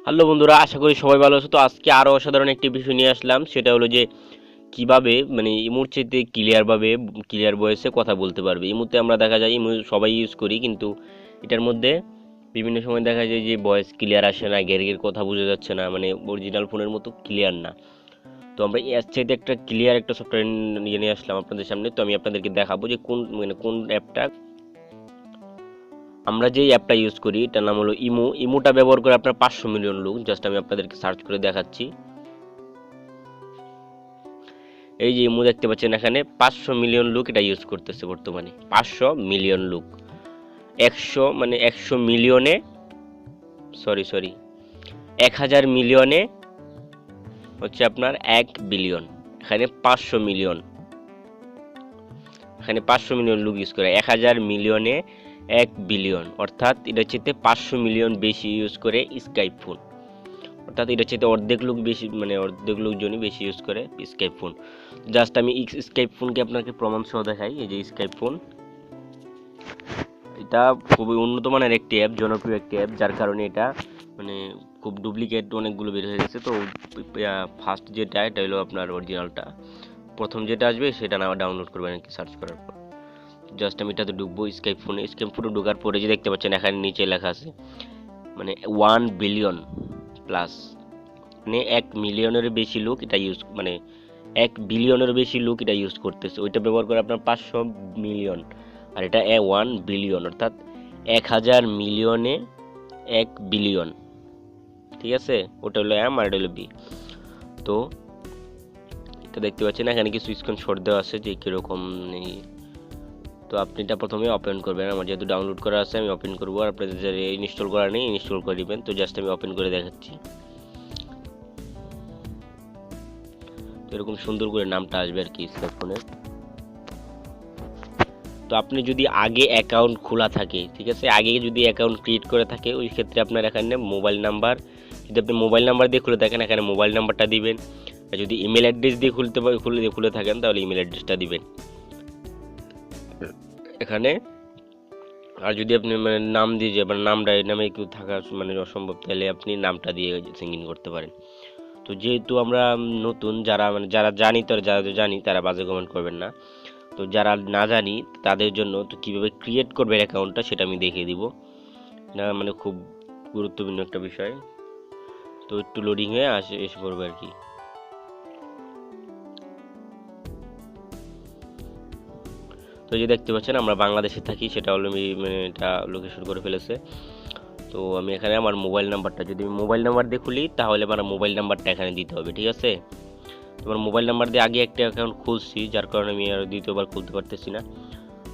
Hello বন্ধুরা, আশা করি সবাই ভালো আছো। তো আজকে আরো অসাধারণ একটি বিষয় নিয়ে আসলাম, সেটা হলো যে কিভাবে মানে ইমোর চাইতে ক্লিয়ার ভয়েসে কথা বলতে পারবে। ইমোতে আমরা দেখা যায় ইমো সবাই ইউজ করি, কিন্তু এটার মধ্যে বিভিন্ন সময় দেখা যায় যে ভয়েস ক্লিয়ার আসে না, ঘের ঘের কথা বোঝা যাচ্ছে না, মানে অরিজিনাল ফোনের মতো ক্লিয়ার না। তো আমরা এর চাইতে একটা ক্লিয়ার একটা সফটওয়্যার নিয়ে আসলাম আপনাদের সামনে। তো আমি আপনাদেরকে দেখাবো যে কোন অ্যাপটা। আমরা যে অ্যাপটা ইউজ করি এটার নাম হলো ইমোটা ব্যবহার করে আপনার 500 মিলিয়ন লোক, জাস্ট আমি আপনাদেরকে সার্চ করে দেখাচ্ছি। এই যে ইমো দেখতে পাচ্ছেন, এখানে 500 মিলিয়ন লোক এটা ইউজ করতেছে বর্তমানে। 500 মিলিয়ন লোক, 100 মিলিয়নে, সরি 1000 মিলিয়নে হচ্ছে আপনার 1 বিলিয়ন। এখানে 500 মিলিয়ন, এখানে 500 মিলিয়ন লোক ইউজ করে। 1000 মিলিয়নে 1 বিলিয়ন, অর্থাৎ এটা হচ্ছে 500 মিলিয়ন বেশি ইউজ করে স্কাইপ ফোন। অর্থাৎ এটা হচ্ছে অর্ধেক লোক বেশি, মানে অর্ধেক লোকজনই বেশি ইউজ করে স্কাইপ ফোন। জাস্ট আমি স্কাইপ ফোনকে আপনাকে প্রমাণ সহ দেখাই। এই যে স্কাইপ ফোন, এটা খুবই উন্নত মানের একটি অ্যাপ, জনপ্রিয় একটি অ্যাপ, যার কারণে এটা মানে খুব ডুপ্লিকেট অনেকগুলো বের হয়ে গেছে। তো ফার্স্ট যেটা, এটা হলো আপনার অরিজিনালটা। প্রথম যেটা আসবে সেটা না ডাউনলোড করবেন আর কি, সার্চ করার পর। জাস্ট আমি এটাতে ঢুকবো স্কাইপ ফোনে ঢোকার পরে যে দেখতে পাচ্ছেন এখানে নিচে লেখা আছে মানে 1 বিলিয়ন প্লাস, মানে 1 মিলিয়নের বেশি লোক এটা ইউজ, মানে 1 বিলিয়নের বেশি লোক এটা ইউজ করতেছে। ওইটা ব্যবহার করে আপনার 500 মিলিয়ন, আর এটা 1 বিলিয়ন, অর্থাৎ 1000 মিলিয়নে 1 বিলিয়ন। ঠিক আছে, ওটা হলো এম আর এটা হলো বি। তো এটা দেখতে পাচ্ছেন এখানে কিছু স্ক্রিনশট দেওয়া আছে যে কিরকম নেই। তো আপনি এটা প্রথমে ওপেন করবেন। আমার যেহেতু ডাউনলোড করা আছে আমি ওপেন করবো, আর আপনাদের যারা ইনস্টল করা নেই ইনস্টল করে দিবেন। তো জাস্ট আমি ওপেন করে দেখাচ্ছি। তো এরকম সুন্দর করে নামটা আসবে আর কি স্মার্ট ফোনের। তো আপনি যদি আগে অ্যাকাউন্ট খোলা থাকে, ঠিক আছে, আগে যদি অ্যাকাউন্ট ক্রিয়েট করে থাকে, ওই ক্ষেত্রে আপনার এখানে মোবাইল নাম্বার, যদি আপনি মোবাইল নাম্বার দিয়ে খুলে থাকেন এখানে মোবাইল নাম্বারটা দিবেন। আর যদি ইমেল অ্যাড্রেস দিয়ে খুলে থাকেন তাহলে ইমেল অ্যাড্রেসটা দিবেন এখানে। আর যদি আপনি মানে নাম দিয়ে যে আপনার নামটা এই নামে কেউ থাকা মানে অসম্ভব, তাহলে আপনি নামটা দিয়ে সিঙ্গ ইন করতে পারেন। তো যেহেতু আমরা নতুন, যারা জানি, যারা জানি তারা বাজে কমেন্ট করবেন না। তো যারা না জানি তাদের জন্য তো কীভাবে ক্রিয়েট করবেন অ্যাকাউন্টটা সেটা আমি দেখিয়ে দিব। না মানে খুব গুরুত্বপূর্ণ একটা বিষয়। তো একটু লোডিং হয়ে এসে পড়বে আর কি। তো যে দেখতে পাচ্ছেন আমরা বাংলাদেশে থাকি, সেটা হলো মানে এটা লোকেশন করে ফেলেছে। তো আমি এখানে আমার মোবাইল নাম্বারটা, যদি আমি মোবাইল নাম্বার দিয়ে খুলি তাহলে আমার মোবাইল নাম্বারটা এখানে দিতে হবে, ঠিক আছে। তোমার মোবাইল নাম্বার দিয়ে আগে একটা অ্যাকাউন্ট খুলছি, যার কারণে আমি আর দ্বিতীয়বার খুলতে পারতেছি না।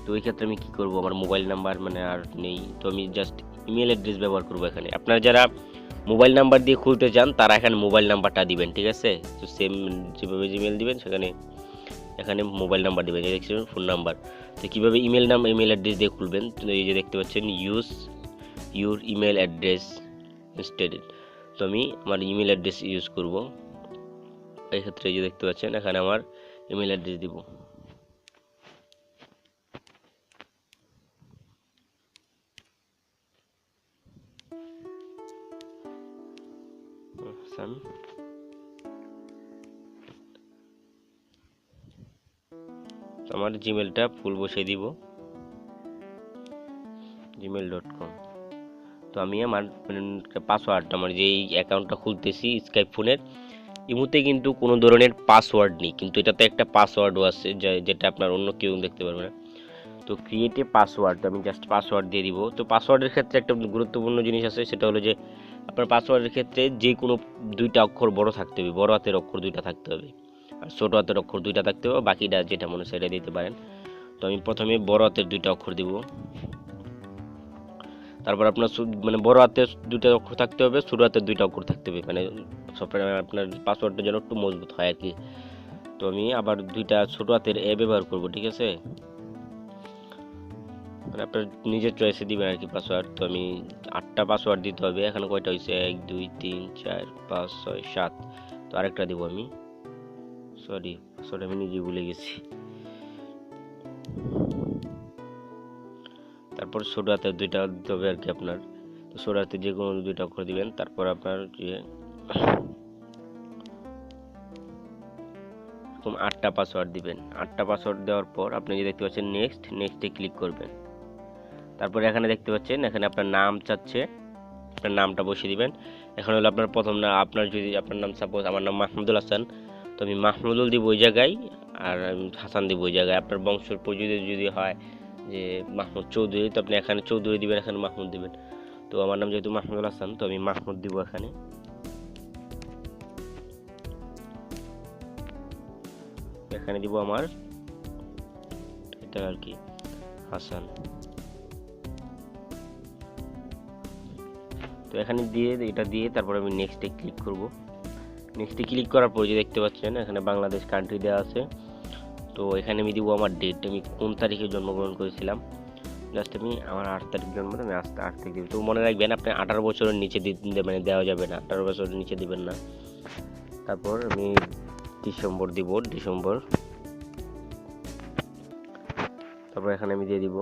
তো ওই ক্ষেত্রে আমি কী করবো, আমার মোবাইল নাম্বার মানে আর নেই, তো আমি জাস্ট ইমেল অ্যাড্রেস ব্যবহার করবো এখানে। আপনারা যারা মোবাইল নাম্বার দিয়ে খুলতে চান তারা এখানে মোবাইল নাম্বারটা দিবেন, ঠিক আছে। তো সেম যেভাবে জিমেল দিবেন সেখানে এখানে মোবাইল নাম্বার দিবেন, এই দেখছেন ফোন নাম্বার। তো কীভাবে ইমেল অ্যাড্রেস দিয়ে খুলবেন, তো এই যে দেখতে পাচ্ছেন use your email address instead. তো আমি আমার ইমেল অ্যাড্রেস ইউজ করব। এই ক্ষেত্রে এই যে দেখতে পাচ্ছেন এখানে আমার ইমেল অ্যাড্রেস দিব। হাসান, আমার জিমেলটা ফুল বসিয়ে দিব, gmail.com। তো আমি আমার পাসওয়ার্ডটা, আমার যেই অ্যাকাউন্টটা খুলতেছি স্কাইপ ফোনের, ইমুতে কিন্তু কোনো ধরনের পাসওয়ার্ড নেই, কিন্তু এটাতে একটা পাসওয়ার্ডও আছে যেটা আপনার অন্য কেউ দেখতে পারবে না। তো ক্রিয়েট এ পাসওয়ার্ড, আমি জাস্ট পাসওয়ার্ড দিয়ে দিব। তো পাসওয়ার্ডের ক্ষেত্রে একটা গুরুত্বপূর্ণ জিনিস আছে, সেটা হলো যে আপনার পাসওয়ার্ডের ক্ষেত্রে যে কোনো দুইটা অক্ষর বড় থাকতে হবে, বড় হাতের অক্ষর দুইটা থাকতে হবে, আর ছোট হাতের অক্ষর দুইটা থাকতে হবে, বাকিটা যেটা মনে সেটা দিতে পারেন। তো আমি প্রথমে বড় হাতের দুইটা অক্ষর দিব, তারপর আপনার মানে বড় হাতের দুইটা অক্ষর থাকতে হবে, ছোট হাতের দুইটা অক্ষর থাকতে হবে, মানে সফটওয়্যার আপনার পাসওয়ার্ডটা যেন একটু মজবুত হয় আর কি। তো আমি আবার দুইটা ছোট হাতের এ ব্যবহার করব, ঠিক আছে। মানে আপনার নিজের চয়েসে দিবেন আর কি পাসওয়ার্ড। তো আমি 8টা পাসওয়ার্ড দিতে হবে, এখানে কয়টা হয়েছে 1 2 3 4 5 6 7। তো আরেকটা দিব আমি, সরি পাসওয়ার্ড আমি নিজে ভুলে গেছি। তারপর ছোট হাতের দুইটা দিতে হবে আর কি আপনার। শুরুতে যে কোনো দুইটা অক্ষর দিবেন। তারপর আপনার যে এরকম 8টা পাসওয়ার্ড দিবেন। 8টা পাসওয়ার্ড দেওয়ার পর আপনি যে দেখতে পাচ্ছেন নেক্সটে ক্লিক করবেন। তারপরে এখানে দেখতে পাচ্ছেন এখানে আপনার নাম চাচ্ছে, আপনার নামটা বসিয়ে দিবেন। এখন হলো আপনার প্রথম নাম, আপনার যদি আপনার নাম সাপোজ আমার নাম মাহমুদুল হাসান, তো আমি মাহমুদুল দিব ওই জায়গায়, আর হাসান দিব ওই জায়গায়। আপনার বংশের যদি হয় যে মাহমুদ চৌধুরী, তো আপনি এখানে চৌধুরী দিবেন, এখানে মাহমুদ দিবেন। তো আমার নাম যেহেতু মাহমুদুল হাসান, তো আমি মাহমুদ দিব এখানে। এখানে দিব আমার এটা আর কি হাসান। তো এখানে এটা দিয়ে তারপর আমি নেক্সটে ক্লিক করব। নেক্সটে ক্লিক করার পর যে দেখতে পাচ্ছেন এখানে বাংলাদেশ কান্ট্রি দেওয়া আছে। তো এখানে আমি দিব আমার ডেট, আমি কোন তারিখে জন্মগ্রহণ করেছিলাম। জাস্ট আমি আমার 8 তারিখ জন্ম, আমি 8 তারিখ দিব। তো মনে রাখবেন আপনি 18 বছরের নিচে মানে দেওয়া যাবে না, 18 বছরের নিচে দিবেন না। তারপর আমি ডিসেম্বর দিব, ডিসেম্বর। তারপর এখানে আমি দিয়ে দিব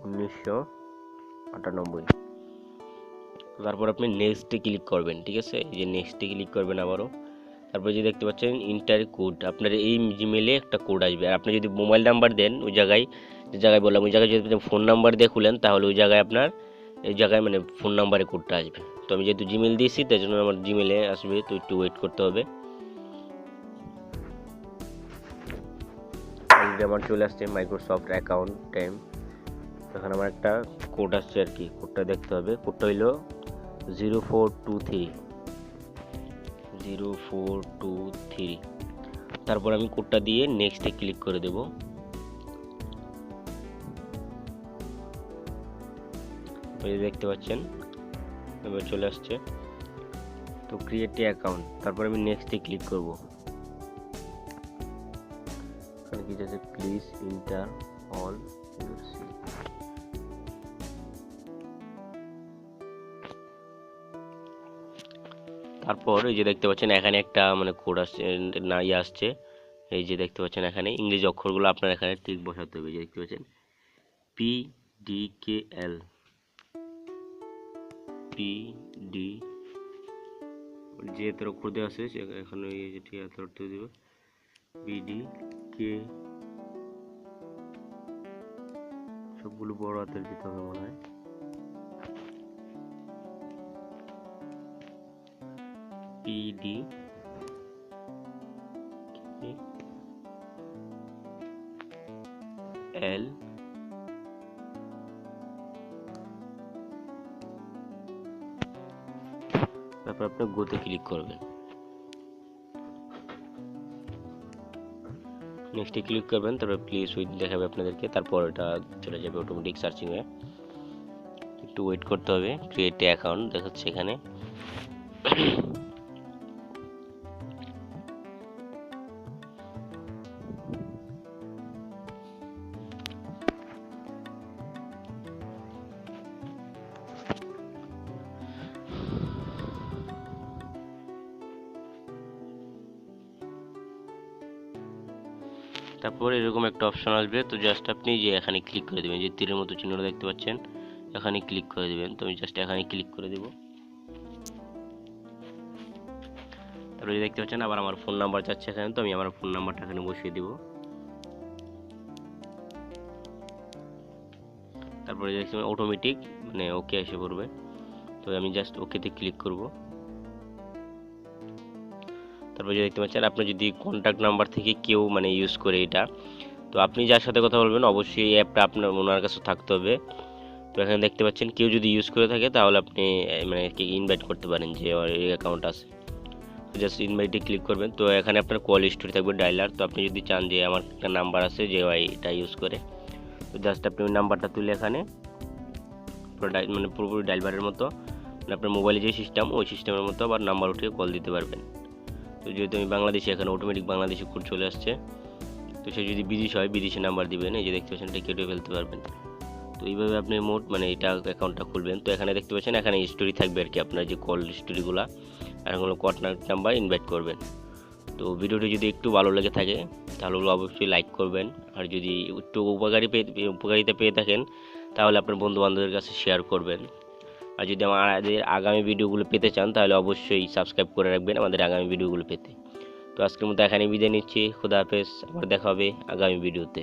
1998। তারপর আপনি নেক্সটে ক্লিক করবেন, ঠিক আছে, এই যে নেক্সটে ক্লিক করবেন আবারও। তারপর যে দেখতে পাচ্ছেন ইন্টার কোড, আপনার এই জিমেলে একটা কোড আসবে। আর আপনি যদি মোবাইল নাম্বার দেন ওই জায়গায়, যে জায়গায় বললাম ওই জায়গায় যদি ফোন নাম্বার দিয়ে খুলেন, তাহলে ওই জায়গায় আপনার এই জায়গায় মানে ফোন নাম্বারে কোডটা আসবে। তো আমি যেহেতু জিমেল দিয়েছি তাই জন্য আমার জিমেলে আসবে, তো একটু ওয়েট করতে হবে। অলরেডি আমার চলে আসছে মাইক্রোসফট অ্যাকাউন্ট টাইম। তখন আমার একটা কোড আসছে আর কি, কোডটা দেখতে হবে। কোডটা হইলো 0423। তারপর আমি কোডটা দিয়ে নেক্সটে ক্লিক করে দেব। দেখতে পাচ্ছেন এবার চলে আসছে। তো ক্রিয়েট এ অ্যাকাউন্ট, তারপর আমি নেক্সটে ক্লিক করব। এখানে কি আছে, প্লিজ এন্টার অল ইউর সিম। তারপর এই যে দেখতে পাচ্ছেন এখানে একটা মানে কোড আসছে, না আসছে। এই যে দেখতে পাচ্ছেন এখানে ইংরেজি অক্ষরগুলো আপনার এখানে ঠিক বসাতে হবে। যে দেখতে পাচ্ছেন PDKL, PD যে এত অক্ষর দেওয়া আছে এখানে এই যে ঠিক এত অক্ষর দেবে, PDK সবগুলো বড় হাতের দিতে হবে মনে হয়। PDL, তারপর আপনি গোতে ক্লিক করবেন। নেক্সটে ক্লিক করবেন, তারপর প্লিজ উইথ দেখাবে আপনাদেরকে। তারপর এটা চলে যাবে অটোমেটিক সার্চিংয়ে। একটু ওয়েট করতে হবে। ক্রিয়েট অ্যাকাউন্ট দেখাচ্ছে এখানে। তারপর এরকম একটা অপশন আসবে। তো জাস্ট আপনি যে এখানে ক্লিক করে দেবেন, যে তীরের মতো চিহ্নটা দেখতে পাচ্ছেন, এখানে ক্লিক করে দেবেন। তো আমি জাস্ট এখানে ক্লিক করে দেব। তারপরে দেখতে পাচ্ছেন আবার আমার ফোন নাম্বার চাচ্ছে এখানে, তো আমি আমার ফোন নাম্বারটা এখানে বসিয়ে দেব। তারপরে দেখতে অটোমেটিক মানে ওকে এসে পড়বে। তো আমি জাস্ট ওকেতে ক্লিক করব। তারপরে দেখতে পাচ্ছেন আপনি যদি কন্ট্যাক্ট নাম্বার থেকে কেউ মানে ইউজ করে এটা, তো আপনি যার সাথে কথা বলবেন অবশ্যই এই অ্যাপটা আপনার ওনার কাছে থাকতে হবে। তো এখানে দেখতে পাচ্ছেন কেউ যদি ইউজ করে থাকে তাহলে আপনি মানে ইনভাইট করতে পারেন যে এই অ্যাকাউন্ট আছে। তো জাস্ট ইনভাইটে ক্লিক করবেন। তো এখানে আপনার কল হিস্টোরি থাকবে, ডায়লার। তো আপনি যদি চান যে আমার একটা নাম্বার আছে যে ভাই এটা ইউজ করে, তো জাস্ট আপনি ওই নাম্বারটা তুলে এখানে মানে পুরোপুরি ডায়লারের মতো মানে আপনার মোবাইলে যে সিস্টেম ওই সিস্টেমের মতো আবার নাম্বার উঠিয়ে কল দিতে পারবেন। তো যেহেতু আমি বাংলাদেশি, এখানে অটোমেটিক বাংলাদেশি কোড চলে আসছে। তো সে যদি বিদেশি হয় বিদেশি নাম্বার দিবেন, এই যে দেখতে পাচ্ছেন এটা কেটে ফেলতে পারবেন। তো এইভাবে আপনি মোট মানে এটা অ্যাকাউন্টটা খুলবেন। তো এখানে দেখতে পাচ্ছেন এখানে স্টোরি থাকবে আর কি, আপনার যে কল স্টোরিগুলো আর কোনো কন্ট্যাক্ট নাম্বার ইনভাইট করবেন। তো ভিডিওটি যদি একটু ভালো লেগে থাকে তাহলে অবশ্যই লাইক করবেন। আর যদি একটু উপকারিতা পেয়ে থাকেন তাহলে আপনার বন্ধু বান্ধবের কাছে শেয়ার করবেন, আর যদি আমাদের আগামী ভিডিওগুলো পেতে চান তাহলে অবশ্যই সাবস্ক্রাইব করে রাখবেন আমাদের আগামী ভিডিওগুলো পেতে। তো আজকের মতো এখানে বিদায় নিচ্ছি, খুদা হাফেজ, আবার দেখা হবে আগামী ভিডিওতে।